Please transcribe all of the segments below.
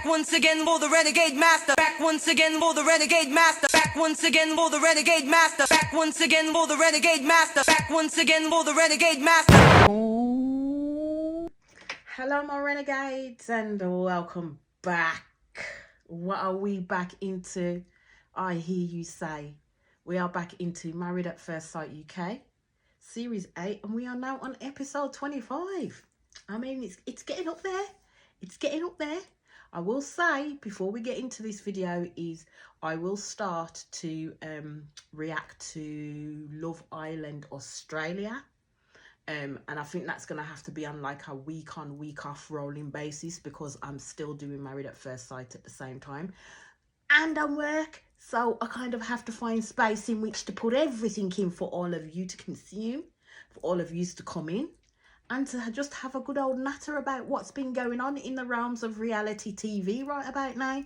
once again for the renegade master. Back once again for the renegade master. Back once again for the renegade master. Back once again for the renegade master. Back once again for the renegade master. Hello my renegades and welcome back. What are we back into? I hear you say. We are back into Married at First Sight UK series 8 and we are now on episode 25. I mean it's getting up there. It's getting up there. I will say before we get into this video is I will start to react to Love Island Australia. And I think that's going to have to be on like a week on week off rolling basis because I'm still doing Married at First Sight at the same time and I'm work, so I kind of have to find space in which to put everything in for all of you to consume, for all of you to come in and to just have a good old natter about what's been going on in the realms of reality TV right about now.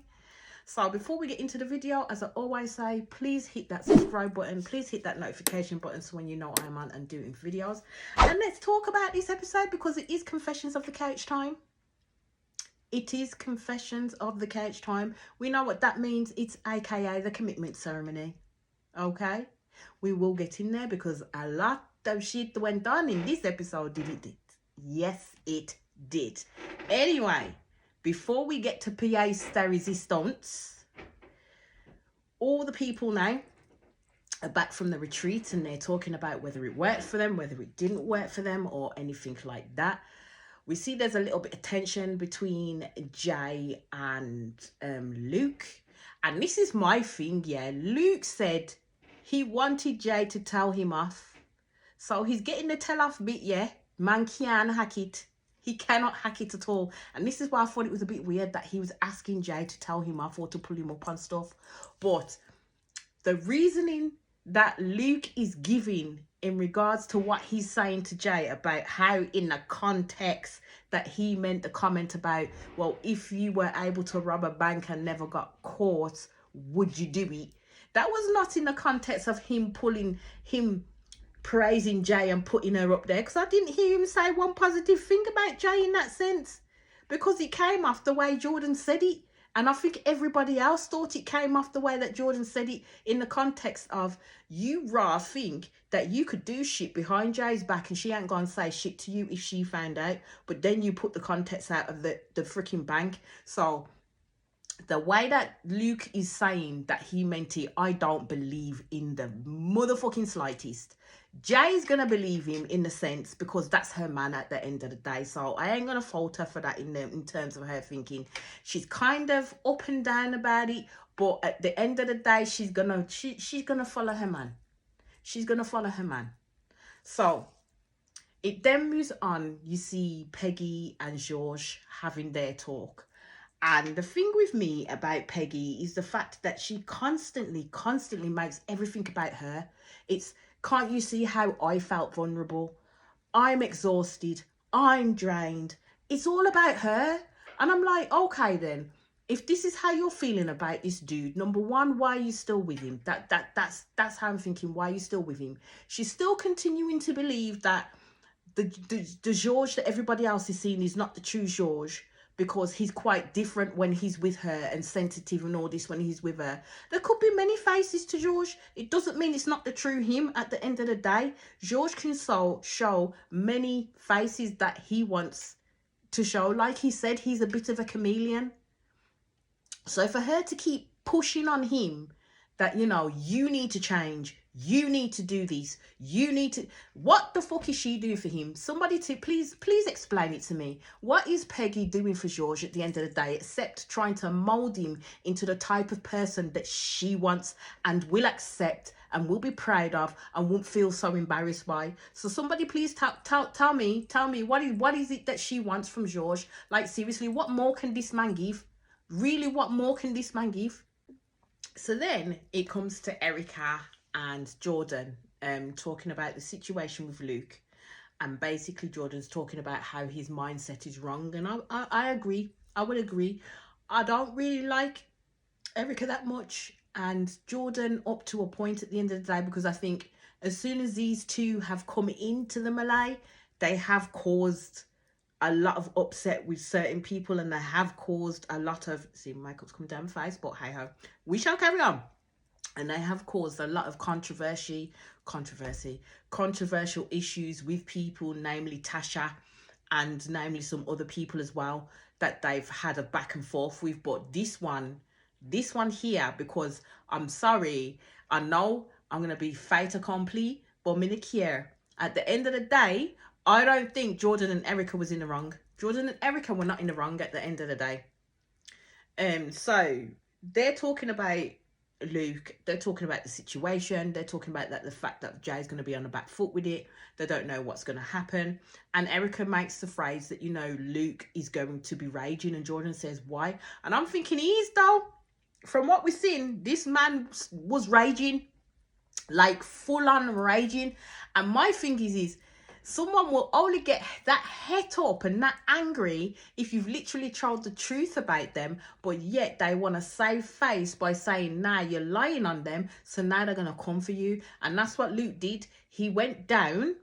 So before we get into the video, as I always say, please hit that subscribe button, please hit that notification button so when you know I'm on and doing videos. And let's talk about this episode because it is Confessions of the Couch time. It is Confessions of the Couch time. We know what that means. It's aka the commitment ceremony. Okay? We will get in there because a lot of shit went on in this episode, did it? Yes, it did. Anyway, before we get to pièce de résistance, all the people now are back from the retreat and they're talking about whether it worked for them, whether it didn't work for them or anything like that. We see there's a little bit of tension between Jay and Luke. And this is my thing, yeah. Luke said he wanted Jay to tell him off. So he's getting the tell off bit, yeah. Man can't hack it. He cannot hack it at all. And this is why I thought it was a bit weird that he was asking Jay to tell him off or to pull him up on stuff. But the reasoning that Luke is giving in regards to what he's saying to Jay about how in the context that he meant the comment about, well, if you were able to rob a bank and never got caught, would you do it? That was not in the context of him praising Jay and putting her up there, because I didn't hear him say one positive thing about Jay in that sense, because it came off the way Jordan said it. And I think everybody else thought it came off the way that Jordan said it, in the context of you think that you could do shit behind Jay's back and she ain't gonna say shit to you if she found out, but then you put the context out of the freaking bank. So the way that Luke is saying that he meant it, I don't believe in the motherfucking slightest. Jay's gonna believe him in the sense because that's her man at the end of the day. So I ain't gonna fault her for that in terms of her thinking. She's kind of up and down about it, but at the end of the day, she's gonna follow her man. She's gonna follow her man. So it then moves on. You see Peggy and George having their talk. And the thing with me about Peggy is the fact that she constantly makes everything about her. It's, can't you see how I felt vulnerable? I'm exhausted. I'm drained. It's all about her. And I'm like, okay then, if this is how you're feeling about this dude, number one, why are you still with him? That's how I'm thinking. Why are you still with him? She's still continuing to believe that the George that everybody else is seeing is not the true George, because he's quite different when he's with her and sensitive and all this when he's with her. There could be many faces to George. It doesn't mean it's not the true him at the end of the day. George can show many faces that he wants to show. Like he said, he's a bit of a chameleon. So for her to keep pushing on him that, you know, you need to change, you need to do this, you need to, what the fuck is she doing for him? Somebody to please explain it to me. What is Peggy doing for George at the end of the day except trying to mold him into the type of person that she wants and will accept and will be proud of and won't feel so embarrassed by? So somebody please tell me what is it that she wants from George? Like seriously, what more can this man give? Really, what more can this man give? So then it comes to Erica and Jordan talking about the situation with Luke, and basically Jordan's talking about how his mindset is wrong, and I agree. I would agree. I don't really like Erica that much, and Jordan up to a point at the end of the day, because I think as soon as these two have come into the melee, they have caused a lot of upset with certain people, and they have caused a lot of, see, Michael's come down my face, but hey ho, we shall carry on. And they have caused a lot of controversial issues with people, namely Tasha, and namely some other people as well, that they've had a back and forth with. But this one here, because I'm sorry, I know I'm gonna be fait accompli, but minute here. At the end of the day, I don't think Jordan and Erica was in the wrong. Jordan and Erica were not in the wrong at the end of the day. So they're talking about Luke, they're talking about the situation, they're talking about that the fact that Jay's going to be on the back foot with it, they don't know what's going to happen, and Erica makes the phrase that, you know, Luke is going to be raging, and Jordan says why, and I'm thinking he is, though. From what we've seen, this man was raging, like full on raging. And my thing is someone will only get that het up and that angry if you've literally told the truth about them, but yet they want to save face by saying, nah, you're lying on them, so now they're going to come for you. And that's what Luke did. He went down.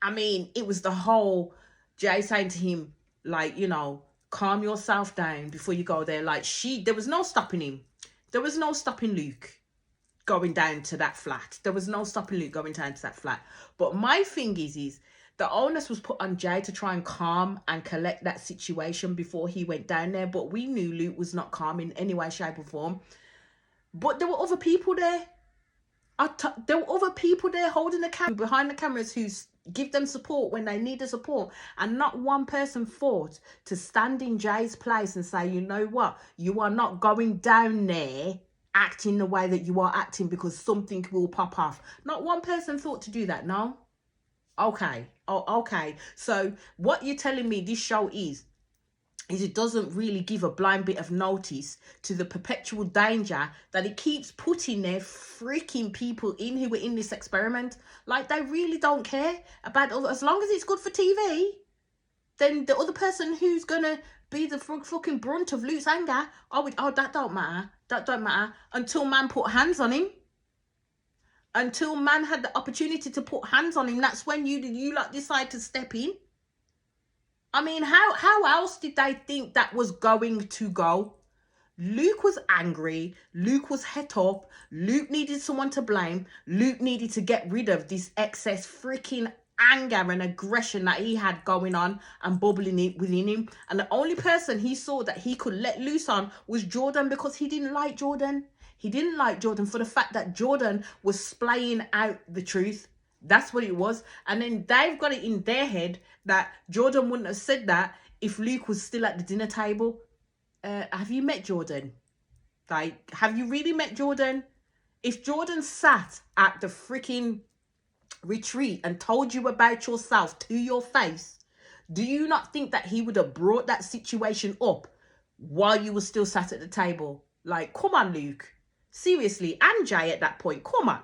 I mean, it was the whole Jay saying to him, like, you know, calm yourself down before you go there. Like, there was no stopping him. There was no stopping Luke going down to that flat. There was no stopping Luke going down to that flat. But my thing is the onus was put on Jay to try and calm and collect that situation before he went down there. But we knew Luke was not calm in any way, shape or form. But there were other people there. There were other people there holding the camera, behind the cameras, who give them support when they need the support. And not one person thought to stand in Jay's place and say, you know what, you are not going down there acting the way that you are acting because something will pop off. Not one person thought to do that, no? Okay. Oh, okay. So what you're telling me this show is it doesn't really give a blind bit of notice to the perpetual danger that it keeps putting their freaking people in who were in this experiment. Like, they really don't care about it. As long as it's good for TV, then the other person who's gonna be the fucking brunt of Luke's anger, that don't matter. That don't matter until man put hands on him. Until man had the opportunity to put hands on him, that's when you like decide to step in. I mean, how else did they think that was going to go? Luke was angry. Luke was het up. Luke needed someone to blame. Luke needed to get rid of this excess freaking anger and aggression that he had going on and bubbling it within him. And the only person he saw that he could let loose on was Jordan, because he didn't like Jordan. He didn't like Jordan for the fact that Jordan was splaying out the truth. That's what it was. And then they've got it in their head that Jordan wouldn't have said that if Luke was still at the dinner table. Have you met Jordan? Like, have you really met Jordan? If Jordan sat at the freaking retreat and told you about yourself to your face, do you not think that he would have brought that situation up while you were still sat at the table? Like, come on, Luke. Seriously, and Jay at that point, come on.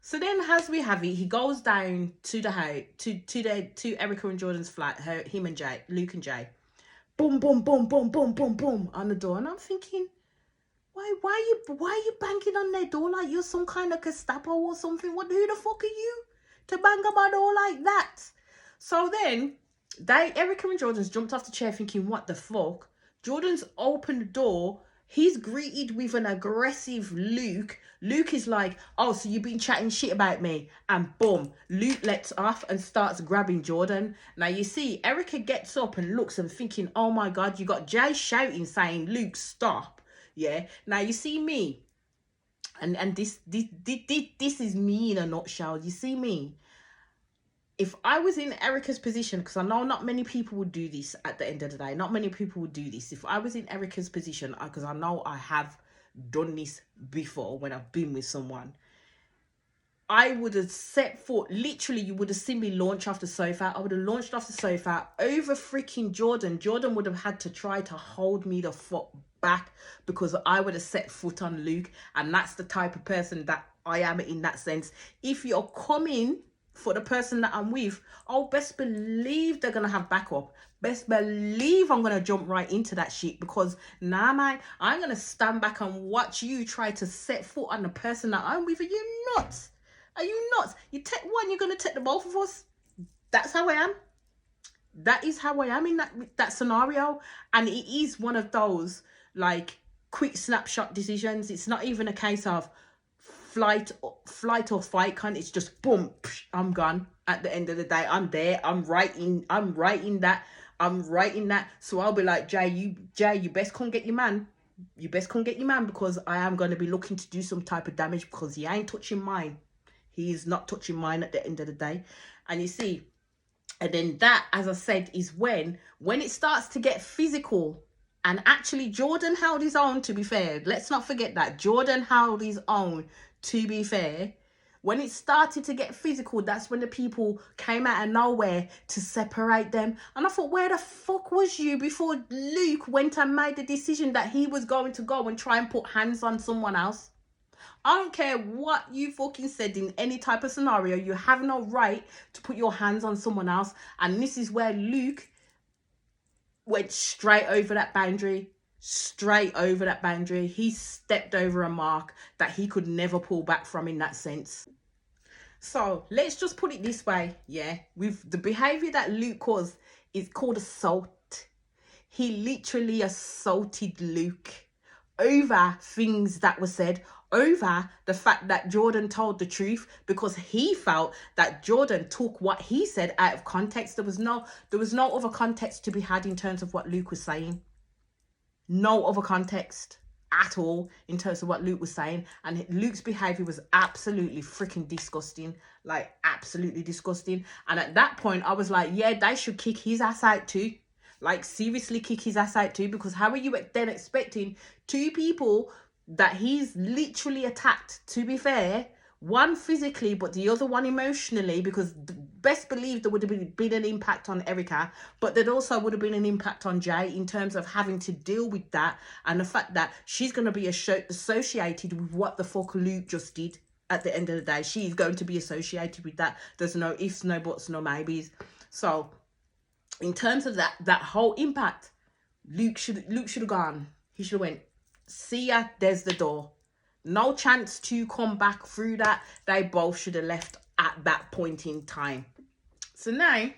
So then, as we have it, he goes down to the house, to Erica and Jordan's flat, him and Jay, Luke and Jay. Boom, boom, boom, boom, boom, boom, boom on the door. And I'm thinking, why are you banging on their door like you're some kind of Gestapo or something? Who the fuck are you to bang on my door like that? So then, Erica and Jordan's jumped off the chair thinking, what the fuck? Jordan's opened the door. He's greeted with an aggressive Luke. Luke is like, oh, so you've been chatting shit about me. And boom, Luke lets off and starts grabbing Jordan. Now, you see, Erica gets up and looks and thinking, oh my God, you got Jay shouting, saying, Luke, stop. Yeah. Now, you see me. And this is me in a nutshell. You see me. If I was in Erica's position, because I know not many people would do this at the end of the day. Not many people would do this. If I was in Erica's position, because I know I have done this before when I've been with someone, I would have set foot, literally, you would have seen me launch off the sofa. I would have launched off the sofa over freaking Jordan. Jordan would have had to try to hold me the foot back because I would have set foot on Luke. And that's the type of person that I am in that sense. If you're coming for the person that I'm with, oh, best believe they're gonna have backup. Best believe I'm gonna jump right into that shit, because nah, man, I'm gonna stand back and watch you try to set foot on the person that I'm with. Are you nuts? Are you nuts? You take one, you're gonna take the both of us. That's how I am. That is how I am in that scenario, and it is one of those like quick snapshot decisions. It's not even a case of flight or fight. Kind, it's just boom, psh, I'm gone. At the end of the day, I'm there. I'm writing that. I'm writing that. So I'll be like, Jay, you best come get your man. You best come get your man, because I am going to be looking to do some type of damage, because he ain't touching mine. He's not touching mine at the end of the day. And you see, and then that, as I said, is when it starts to get physical. And actually Jordan held his own, to be fair. Let's not forget that Jordan held his own, to be fair. When it started to get physical, that's when the people came out of nowhere to separate them. And I thought, where the fuck was you before Luke went and made the decision that he was going to go and try and put hands on someone else? I don't care what you fucking said in any type of scenario. You have no right to put your hands on someone else. And this is where Luke went straight over that boundary. Straight over that boundary. He stepped over a mark that he could never pull back from in that sense. So let's just put it this way, yeah. With the behavior that Luke caused, is called assault. He literally assaulted Luke over things that were said, over the fact that Jordan told the truth, because he felt that Jordan took what he said out of context. There was no other context to be had in terms of what Luke was saying. No other context at all in terms of what Luke was saying. And Luke's behavior was absolutely freaking disgusting. Like, absolutely disgusting. And at that point, I was like, yeah, they should kick his ass out too. Like, seriously kick his ass out too. Because how are you then expecting two people that he's literally attacked, to be fair, one physically but the other one emotionally, because best believe there would have been an impact on Erica, but there also would have been an impact on Jay in terms of having to deal with that, and the fact that she's going to be associated with what the fuck Luke just did. At the end of the day, she's going to be associated with that. There's no ifs, no buts, no maybes. So in terms of that whole impact, Luke should have gone. He should have went, see ya, there's the door. No chance to come back through that. They both should have left at that point in time. So now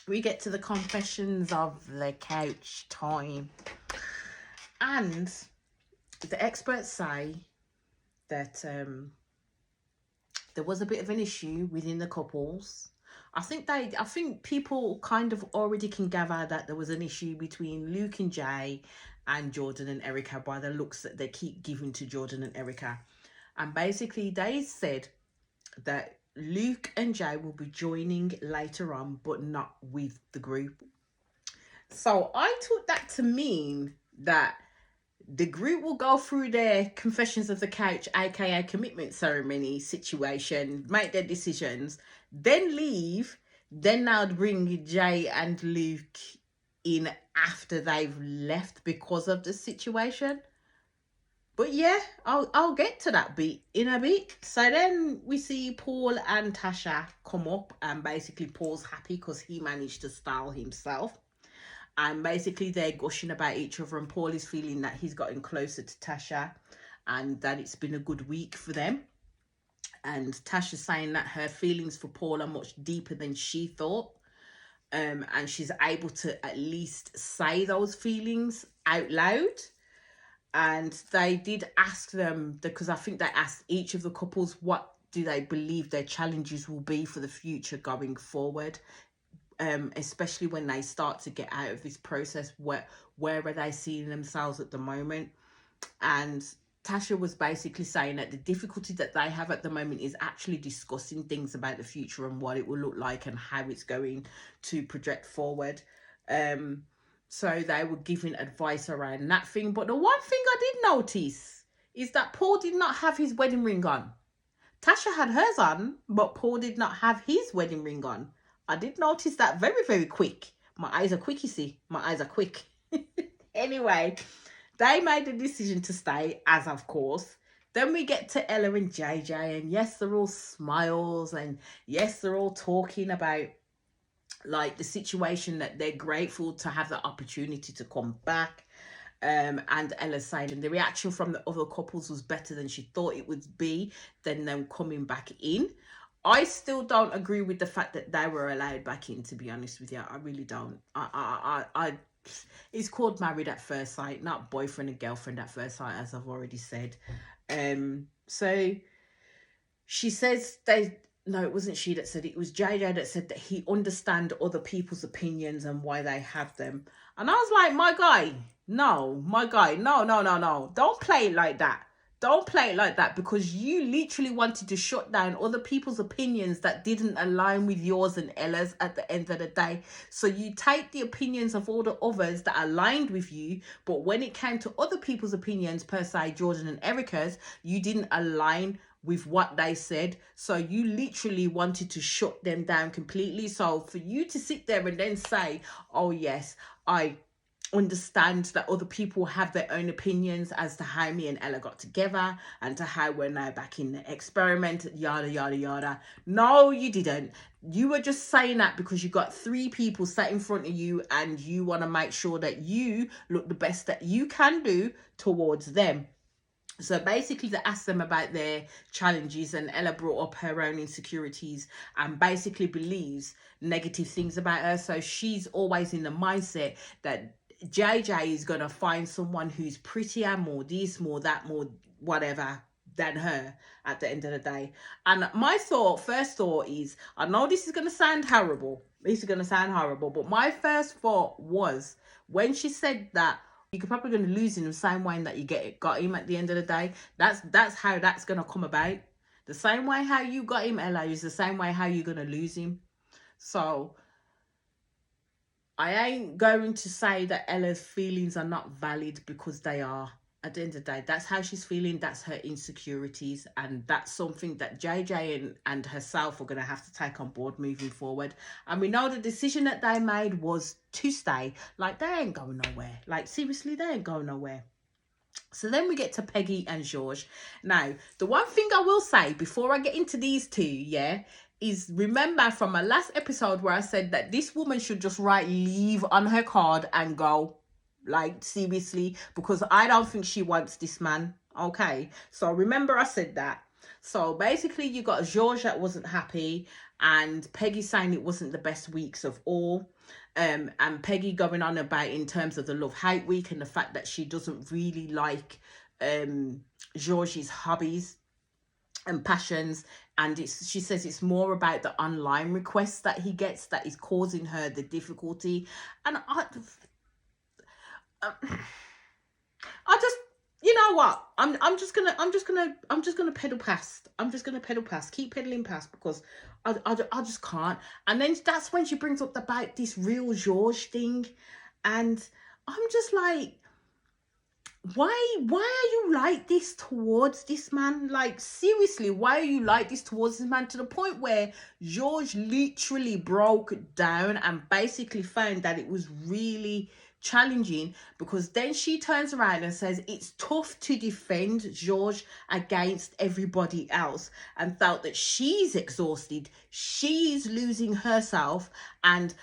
we get to the confessions of the couch time. And the experts say that there was a bit of an issue within the couples. I think people kind of already can gather that there was an issue between Luke and Jay and Jordan and Erica by the looks that they keep giving to Jordan and Erica. And basically they said that Luke and Jay will be joining later on, but not with the group. So I took that to mean that the group will go through their confessions of the couch, aka commitment ceremony situation, make their decisions, then leave. Then they'll bring Jay and Luke in after they've left because of the situation. But yeah, I'll get to that bit in a bit. So then we see Paul and Tasha come up, and basically Paul's happy because he managed to style himself. And basically they're gushing about each other, and Paul is feeling that he's gotten closer to Tasha and that it's been a good week for them. And Tasha's saying that her feelings for Paul are much deeper than she thought. And she's able to at least say those feelings out loud. And they did ask them, because I think they asked each of the couples, what do they believe their challenges will be for the future going forward, especially when they start to get out of this process. Where are they seeing themselves at the moment? And Tasha was basically saying that the difficulty that they have at the moment is actually discussing things about the future and what it will look like and how it's going to project forward. So they were giving advice around that thing. But the one thing I did notice is that Paul did not have his wedding ring on. Tasha had hers on, but Paul did not have his wedding ring on. I did notice that very, very quick. My eyes are quick, you see. My eyes are quick. Anyway, they made the decision to stay, as of course. Then we get to Ella and JJ, and yes, they're all smiles, and yes, they're all talking about like the situation, that they're grateful to have the opportunity to come back. And Ella saying the reaction from the other couples was better than she thought it would be, than them coming back in. I still don't agree with the fact that they were allowed back in, to be honest with you. I really don't. It's called married at first sight, not boyfriend and girlfriend at first sight, as I've already said. So she says they, no, it wasn't she that said it, it was JJ that said that he understand other people's opinions and why they have them. And I was like, my guy, no, my guy, no, no, no, no. Don't play it like that. Don't play it like that, because you literally wanted to shut down other people's opinions that didn't align with yours and Ella's at the end of the day. So you take the opinions of all the others that aligned with you, but when it came to other people's opinions, per se, Jordan and Erica's, you didn't align with what they said. So you literally wanted to shut them down completely. So for you to sit there and then say, oh yes, I understand that other people have their own opinions as to how me and Ella got together and to how we're now back in the experiment, yada yada yada. No, you didn't. You were just saying that because you got 3 people sat in front of you and you want to make sure that you look the best that you can do towards them. So basically, they asked them about their challenges, and Ella brought up her own insecurities and basically believes negative things about her. So she's always in the mindset that JJ is going to find someone who's prettier, more this, more that, more whatever than her at the end of the day. And my first thought is, I know this is going to sound horrible. This is going to sound horrible, but my first thought was when she said that, you're probably going to lose him the same way that you got him at the end of the day. That's how that's going to come about. The same way how you got him, Ella, is the same way how you're going to lose him. So I ain't going to say that Ella's feelings are not valid, because they are. At the end of the day, that's how she's feeling. That's her insecurities, and that's something that JJ and herself are going to have to take on board moving forward. And we know the decision that they made was to stay. Like, they ain't going nowhere. Like, seriously, they ain't going nowhere. So then we get to Peggy and George. Now, the one thing I will say before I get into these two, yeah, is remember from my last episode where I said that this woman should just write leave on her card and go. Like, seriously, because I don't think she wants this man. Okay, so remember I said that. So basically, you got George that wasn't happy, and Peggy saying it wasn't the best weeks of all. And Peggy going on about in terms of the love-hate week and the fact that she doesn't really like George's hobbies and passions, and she says it's more about the online requests that he gets that is causing her the difficulty. And I just, you know what? I'm just gonna pedal past. I'm just gonna pedal past. Keep pedaling past, because I just can't. And then that's when she brings up about this real George thing, and I'm just like, why are you like this towards this man? Like, seriously, why are you like this towards this man, to the point where George literally broke down and basically found that it was really challenging, because then she turns around and says it's tough to defend George against everybody else, and felt that she's exhausted, she's losing herself, and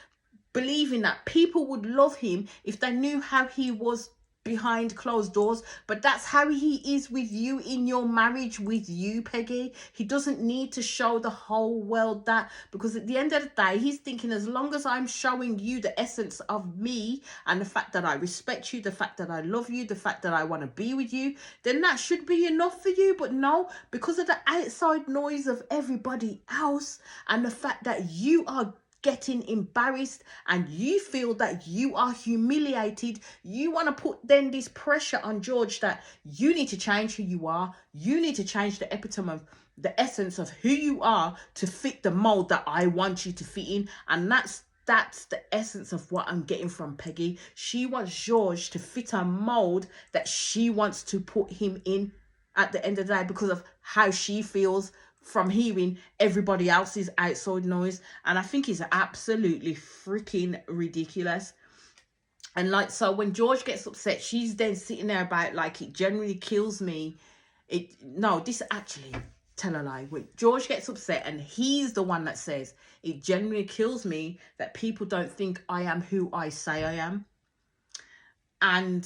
believing that people would love him if they knew how he was behind closed doors. But that's how he is with you in your marriage with you, Peggy. He doesn't need to show the whole world that, because at the end of the day, he's thinking, as long as I'm showing you the essence of me and the fact that I respect you, the fact that I love you, the fact that I want to be with you, then that should be enough for you. But no, because of the outside noise of everybody else and the fact that you are getting embarrassed and you feel that you are humiliated, you want to put then this pressure on George that you need to change who you are, you need to change the epitome of the essence of who you are to fit the mold that I want you to fit in. And that's the essence of what I'm getting from Peggy. She wants George to fit a mold that she wants to put him in at the end of the day, because of how she feels from hearing everybody else's outside noise. And I think it's absolutely freaking ridiculous. And like, so when George gets upset, she's then sitting there about, like, it generally kills me. This actually, tell a lie. When George gets upset and he's the one that says, it genuinely kills me that people don't think I am who I say I am. And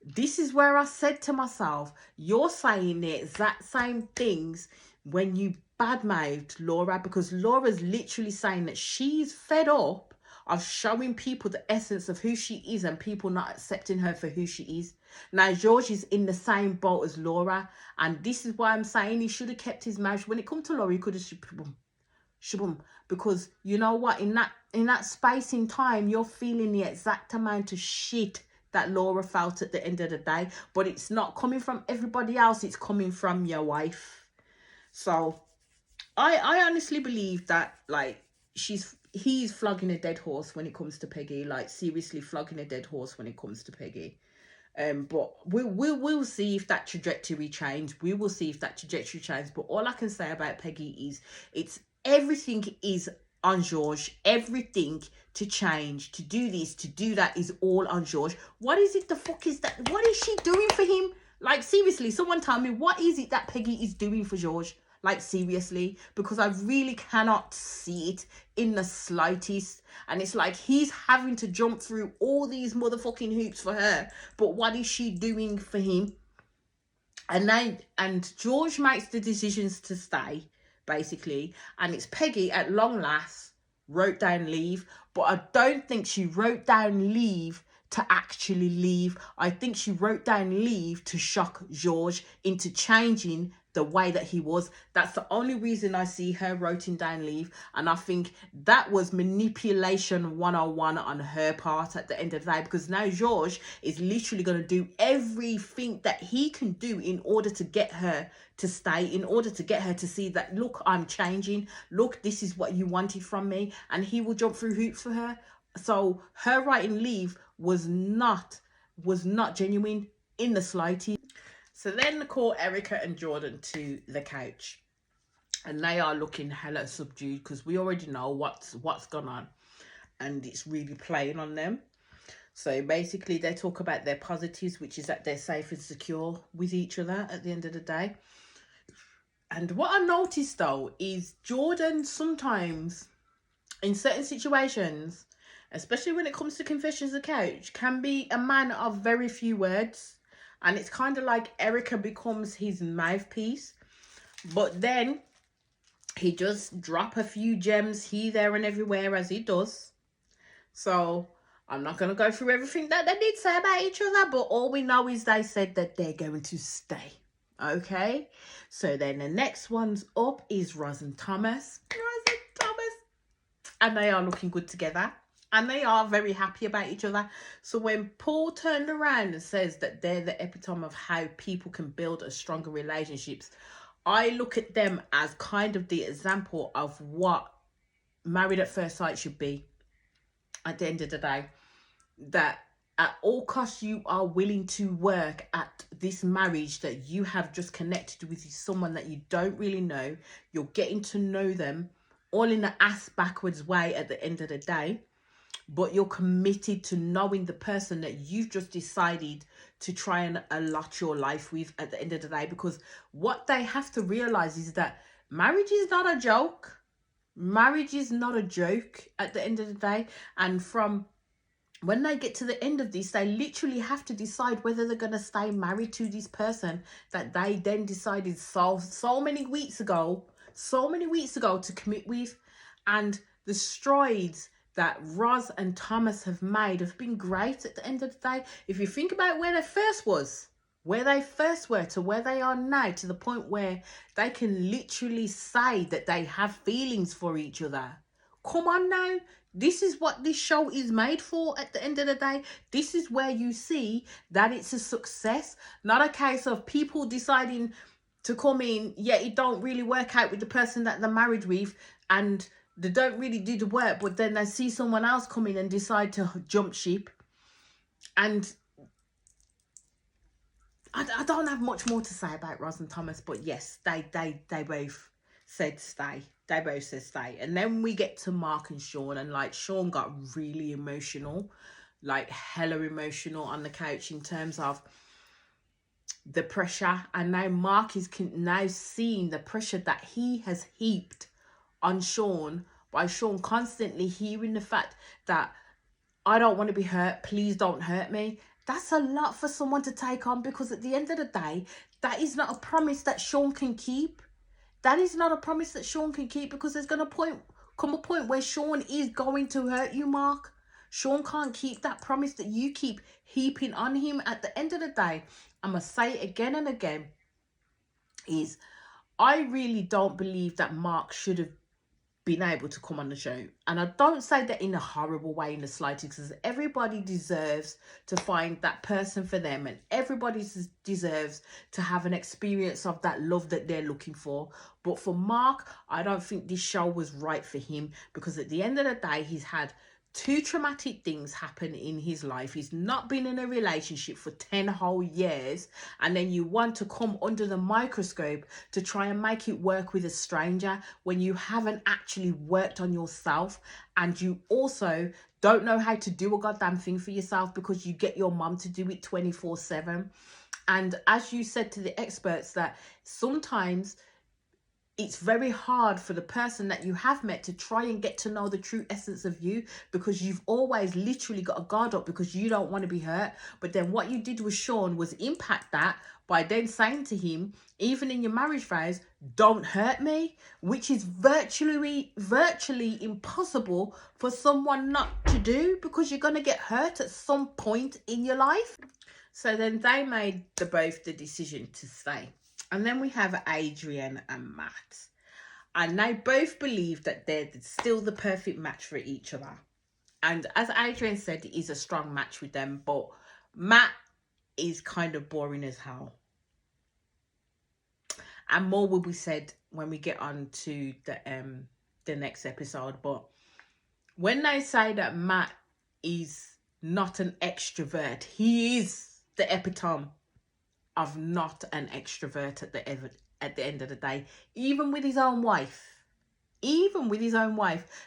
this is where I said to myself, you're saying the exact same things when you badmouthed Laura, because Laura's literally saying that she's fed up of showing people the essence of who she is and people not accepting her for who she is. Now, George is in the same boat as Laura, and this is why I'm saying he should have kept his mouth. When it comes to Laura, he could have shabum, because you know what, in that space in time, you're feeling the exact amount of shit that Laura felt at the end of the day, but it's not coming from everybody else, it's coming from your wife. So I honestly believe that, like, he's flogging a dead horse when it comes to Peggy, like seriously flogging a dead horse when it comes to Peggy. But we'll see if that trajectory change. We will see if that trajectory change. But all I can say about Peggy is it's everything is on George. Everything to change, to do this, to do that is all on George. What is it the fuck is that? What is she doing for him? Like, seriously, someone tell me, what is it that Peggy is doing for George? Like, seriously, because I really cannot see it in the slightest. And it's like he's having to jump through all these motherfucking hoops for her. But what is she doing for him? And George makes the decisions to stay, basically. And it's Peggy, at long last, wrote down leave. But I don't think she wrote down leave to actually leave. I think she wrote down leave to shock George into changing the way that he was. That's the only reason I see her writing down leave. And I think that was manipulation 101 on her part at the end of the day, because now George is literally going to do everything that he can do in order to get her to stay, in order to get her to see that, look, I'm changing, look, this is what you wanted from me, and he will jump through hoops for her. So her writing leave was not genuine in the slightest. So then they call Erica and Jordan to the couch, and they are looking hella subdued because we already know what's gone on, and it's really playing on them. So basically they talk about their positives, which is that they're safe and secure with each other at the end of the day. And what I noticed though is Jordan sometimes, in certain situations, especially when it comes to confessions of the couch, can be a man of very few words. And it's kind of like Erica becomes his mouthpiece. But then he just drop a few gems here, there and everywhere, as he does. So I'm not going to go through everything that they did say about each other. But all we know is they said that they're going to stay. Okay? So then the next one's up is Roz and Thomas. And they are looking good together. And they are very happy about each other. So when Paul turned around and says that they're the epitome of how people can build a stronger relationships, I look at them as kind of the example of what married at first sight should be at the end of the day. That at all costs you are willing to work at this marriage that you have just connected with someone that you don't really know. You're getting to know them all in an ass backwards way at the end of the day. But you're committed to knowing the person that you've just decided to try and allot your life with at the end of the day. Because what they have to realize is that marriage is not a joke. Marriage is not a joke at the end of the day. And from when they get to the end of this, they literally have to decide whether they're going to stay married to this person that they then decided so many weeks ago to commit with. And the strides that Roz and Thomas have made have been great at the end of the day. If you think about where they first were to where they are now, to the point where they can literally say that they have feelings for each other. Come on now. This is what this show is made for at the end of the day. This is where you see that it's a success, not a case of people deciding to come in, yeah, it don't really work out with the person that they're married with, and they don't really do the work, but then they see someone else come in and decide to jump ship. And I don't have much more to say about Roz and Thomas, but yes, they both said stay. They both said stay. And then we get to Mark and Sean, and like Sean got really emotional, like hella emotional on the couch in terms of the pressure. And now Mark is now seeing the pressure that he has heaped on Sean by Sean constantly hearing the fact that I don't want to be hurt, please don't hurt me. That's a lot for someone to take on, because at the end of the day, that is not a promise that Sean can keep. that is not a promise that Sean can keep, because there's going to come a point where Sean is going to hurt you, Mark. Sean can't keep that promise that you keep heaping on him. At the end of the day, I'm going to say it again and again, is I really don't believe that Mark should have been able to come on the show. And I don't say that in a horrible way in the slightest, because everybody deserves to find that person for them, and everybody deserves to have an experience of that love that they're looking for. But for Mark, I don't think this show was right for him, because at the end of the day, he's had 2 traumatic things happen in his life. He's not been in a relationship for 10 whole years, and then you want to come under the microscope to try and make it work with a stranger when you haven't actually worked on yourself, and you also don't know how to do a goddamn thing for yourself because you get your mum to do it 24/7. And as you said to the experts, that sometimes it's very hard for the person that you have met to try and get to know the true essence of you, because you've always literally got a guard up because you don't want to be hurt. But then what you did with Sean was impact that by then saying to him, even in your marriage vows, don't hurt me, which is virtually impossible for someone not to do, because you're going to get hurt at some point in your life. So then they made both the decision to stay. And then we have Adrian and Matt. And they both believe that they're still the perfect match for each other. And as Adrian said, it is a strong match with them. But Matt is kind of boring as hell. And more will be said when we get on to the next episode. But when they say that Matt is not an extrovert, he is the epitome of not an extrovert at the end of the day, even with his own wife,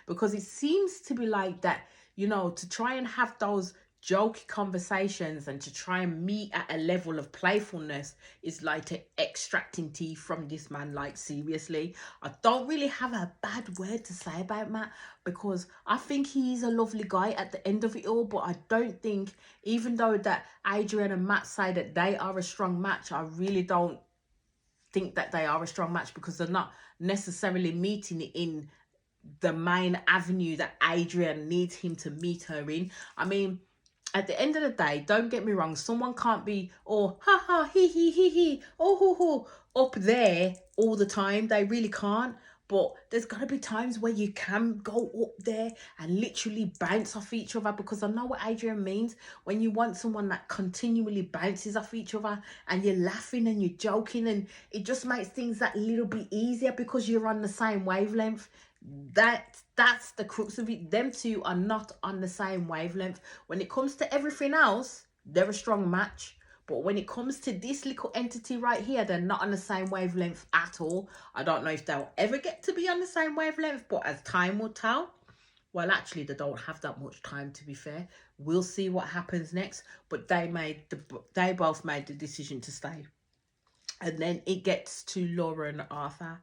because it seems to be like that, you know, to try and have those jokey conversations and to try and meet at a level of playfulness is like extracting teeth from this man. Like, seriously, I don't really have a bad word to say about Matt, because I think he's a lovely guy at the end of it all. But I don't think, even though that Adrian and Matt say that they are a strong match, I really don't think that they are a strong match, because they're not necessarily meeting in the main avenue that Adrian needs him to meet her in. I mean, at the end of the day, don't get me wrong, someone can't be ha ha he up there all the time. They really can't. But there's got to be times where you can go up there and literally bounce off each other, because I know what Adrian means when you want someone that continually bounces off each other and you're laughing and you're joking, and it just makes things that little bit easier because you're on the same wavelength. That's the crux of it. Them two are not on the same wavelength. When it comes to everything else, they're a strong match. But when it comes to this little entity right here, they're not on the same wavelength at all. I don't know if they'll ever get to be on the same wavelength, but as time will tell. Well, actually, they don't have that much time, to be fair. We'll see what happens next. But they both made the decision to stay. And then it gets to Laura and Arthur.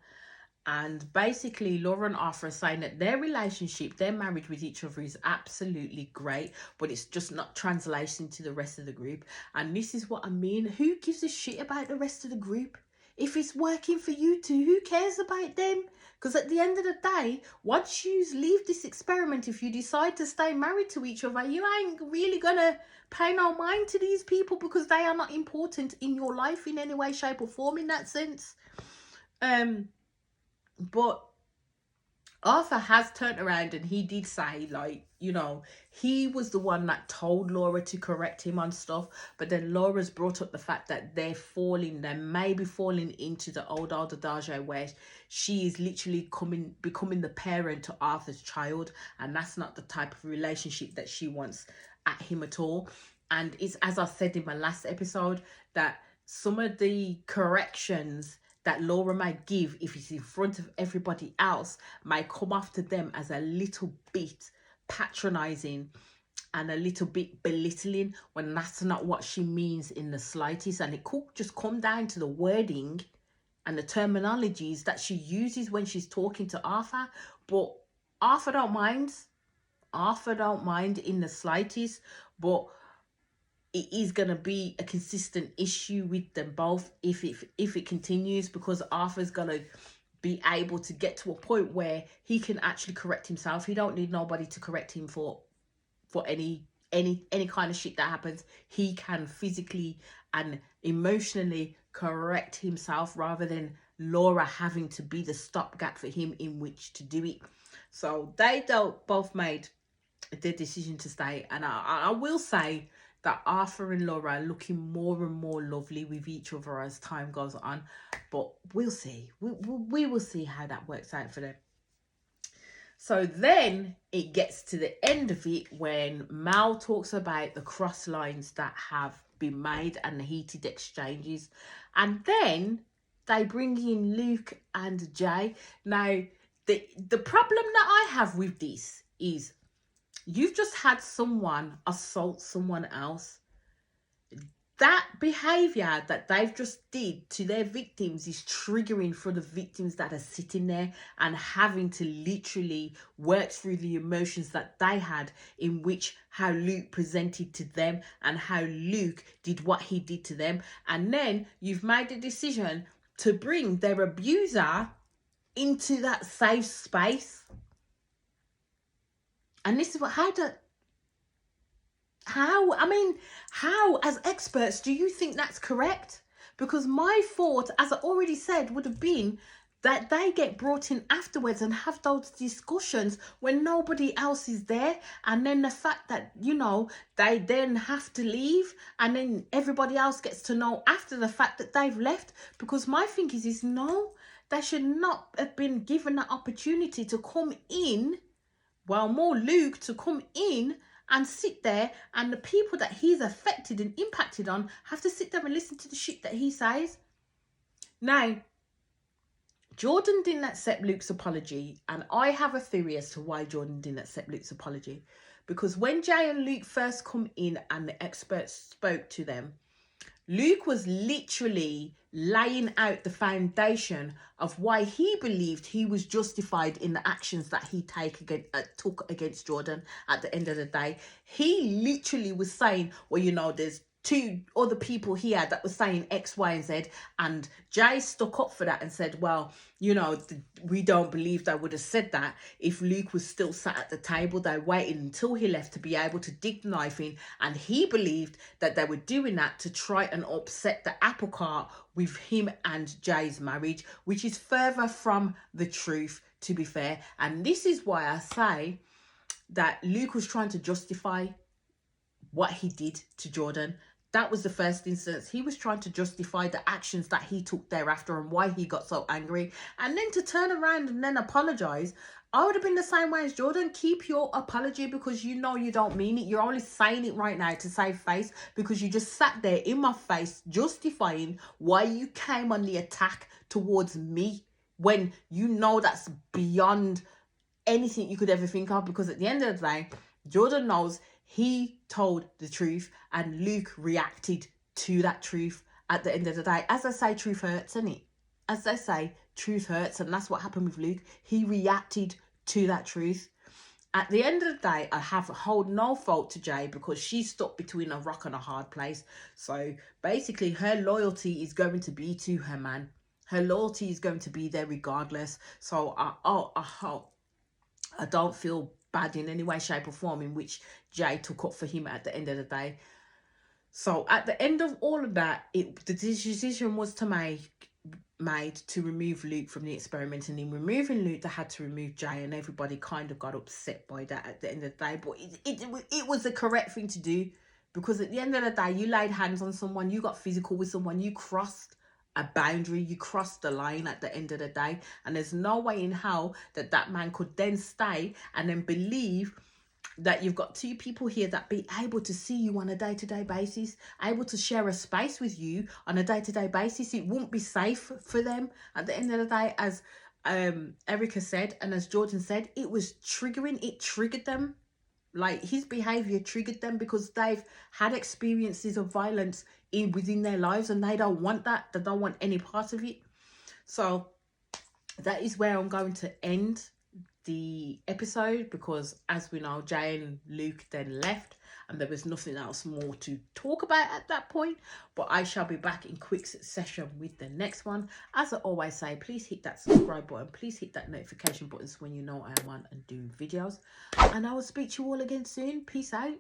And basically, Laura and Arthur are saying that their relationship, their marriage with each other is absolutely great, but it's just not translating to the rest of the group. And this is what I mean. Who gives a shit about the rest of the group? If it's working for you two, who cares about them? Because at the end of the day, once you leave this experiment, if you decide to stay married to each other, you ain't really going to pay no mind to these people, because they are not important in your life in any way, shape or form in that sense. But Arthur has turned around and he did say, like, you know, he was the one that told Laura to correct him on stuff. But then Laura's brought up the fact that they may be falling into the old adage where she is literally becoming the parent to Arthur's child. And that's not the type of relationship that she wants at him at all. And it's, as I said in my last episode, that some of the corrections that Laura might give, if it's in front of everybody else, might come after them as a little bit patronizing and a little bit belittling, when that's not what she means in the slightest. And it could just come down to the wording and the terminologies that she uses when she's talking to Arthur. But Arthur don't mind in the slightest. But it is going to be a consistent issue with them both if it continues, because Arthur's going to be able to get to a point where he can actually correct himself. He don't need nobody to correct him for any kind of shit that happens. He can physically and emotionally correct himself rather than Laura having to be the stopgap for him in which to do it. So they both made the decision to stay, and I will say that Arthur and Laura are looking more and more lovely with each other as time goes on, but we'll see. We will see how that works out for them. So then it gets to the end of it when Mal talks about the cross lines that have been made and the heated exchanges, and then they bring in Luke and Jay. Now the problem that I have with this is, you've just had someone assault someone else. That behavior that they've just did to their victims is triggering for the victims that are sitting there and having to literally work through the emotions that they had, in which how Luke presented to them and how Luke did what he did to them. And then you've made the decision to bring their abuser into that safe space. And this is what, how, as experts, do you think that's correct? Because my thought, as I already said, would have been that they get brought in afterwards and have those discussions when nobody else is there. And then the fact that, they then have to leave, and then everybody else gets to know after the fact that they've left. Because my thing is no, they should not have been given that opportunity to come in, well, more Luke to come in and sit there, and the people that he's affected and impacted on have to sit there and listen to the shit that he says. Now, Jordan didn't accept Luke's apology, and I have a theory as to why Jordan didn't accept Luke's apology. Because when Jay and Luke first come in and the experts spoke to them, Luke was literally laying out the foundation of why he believed he was justified in the actions that he took against Jordan at the end of the day. He literally was saying, well, there's two other people here that were saying X, Y, and Z, and Jay stuck up for that and said, well, we don't believe they would have said that if Luke was still sat at the table. They waited until he left to be able to dig the knife in, and he believed that they were doing that to try and upset the apple cart with him and Jay's marriage, which is further from the truth, to be fair. And this is why I say that Luke was trying to justify what he did to Jordan. That was the first instance. He was trying to justify the actions that he took thereafter and why he got so angry. And then to turn around and then apologize, I would have been the same way as Jordan. Keep your apology, because you don't mean it. You're only saying it right now to save face, because you just sat there in my face justifying why you came on the attack towards me, when that's beyond anything you could ever think of. Because at the end of the day, Jordan knows he told the truth, and Luke reacted to that truth at the end of the day. As I say, truth hurts, isn't it? As they say, truth hurts, and that's what happened with Luke. He reacted to that truth. At the end of the day, I hold no fault to Jay, because she's stuck between a rock and a hard place. So basically, her loyalty is going to be to her man. Her loyalty is going to be there regardless. So I don't feel bad in any way, shape or form in which Jay took up for him at the end of the day. So at the end of all of that, the decision was made to remove Luke from the experiment, and in removing Luke, they had to remove Jay, and everybody kind of got upset by that at the end of the day. But it was the correct thing to do, because at the end of the day, you laid hands on someone, you got physical with someone, you crossed a boundary, you crossed the line at the end of the day, and there's no way in hell that man could then stay and then believe that you've got two people here that be able to see you on a day-to-day basis, able to share a space with you on a day-to-day basis. It won't be safe for them at the end of the day. As Erica said, and as Jordan said, it was triggering. It triggered them. Like, his behavior triggered them, because they've had experiences of violence within their lives, and they don't want that. They don't want any part of it. So that is where I'm going to end the episode, because as we know, Jay and Luke then left. and there was nothing else more to talk about at that point. But I shall be back in quick succession with the next one. As I always say, please hit that subscribe button, please hit that notification button so when you know I am on and doing videos, and I will speak to you all again soon. Peace out.